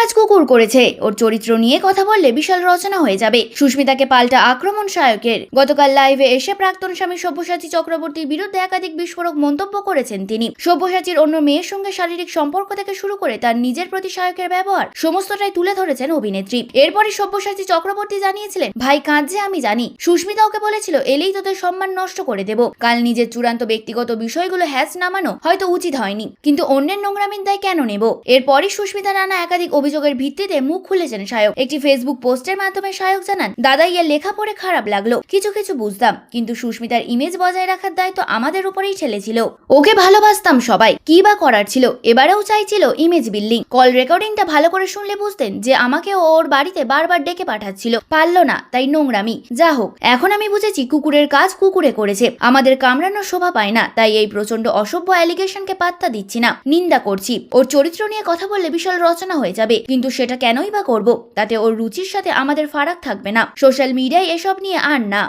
কাজ কুকুর করেছে, ওর চরিত্র নিয়ে কথা বললে বিশাল রচনা হয়ে যাবে। সুস্মিতাকে পাল্টা আক্রমণ সায়কের। গতকাল লাইভে এসে প্রাক্তন স্বামী সব্যসাচী চক্রবর্তীর বিরুদ্ধে একাধিক বিস্ফোরক মন্তব্য করেছেন তিনি। সব্যসাচীর অন্য মেয়ের সঙ্গে শারীরিক সম্পর্ক থেকে শুরু করে তার নিজের প্রতি সায়কের ব্যবহার সমস্তটাই তুলে ধরেছেন অভিনেত্রী। এরপরই সব্যসাচী চক্রবর্তী জানিয়েছিলেন, ভাই কাঁদছে আমি জানি, সুস্মিতা ওকে বলেছিল এলেই তোদের সম্মান নষ্ট করে দেব। কাল নিজের চূড়ান্ত ব্যক্তিগত বিষয়গুলো হ্যাচ নামানো হয়তো উচিত হয়নি, কিন্তু অন্যের নোংরামির দায় কেন নেব? এরপরই সুস্মিতা নানা একাধিক অভিযোগের ভিত্তিতে মুখ খুলেছেন সায়ক। একটি ফেসবুক পোস্টের মাধ্যমে সায়ক জানান, দাদা ইয়ের লেখা পড়ে খারাপ লাগলো, কিছু বুঝতাম, কিন্তু সুস্মিতার ইমেজ বজায় রাখার দায়িত্ব আমাদের উপরেই ছেলেছিল। ওকে ভালোবাসতাম সবাই, কি বা করার ছিল, এবারেও চাইছিল ইমেজ বিল্ডিং। কল রেকর্ডিংটা ভালো করে শুনলে বুঝতেন যে আমাকে ওর বাড়িতে বারবার ডেকে পাঠাচ্ছিল, পারল না তাই নোংরামি। যা হোক, এখন আমি বুঝেছি কুকুরের কাজ কুকুরে করেছে, আমাদের কামড়ানোর শোভা পায় না, তাই এই প্রচন্ড অসভ্য অ্যালিগেশনকে পাত্তা দিচ্ছি না, নিন্দা করছি। ওর চরিত্র নিয়ে কথা বললে বিশাল রচনা হয়ে যাবে, কিন্তু সেটা কেনই বা করব? তাতে ওর রুচির সাথে আমাদের ফারাক থাকবে না। সোশ্যাল মিডিয়ায় এসব নিয়ে আর না।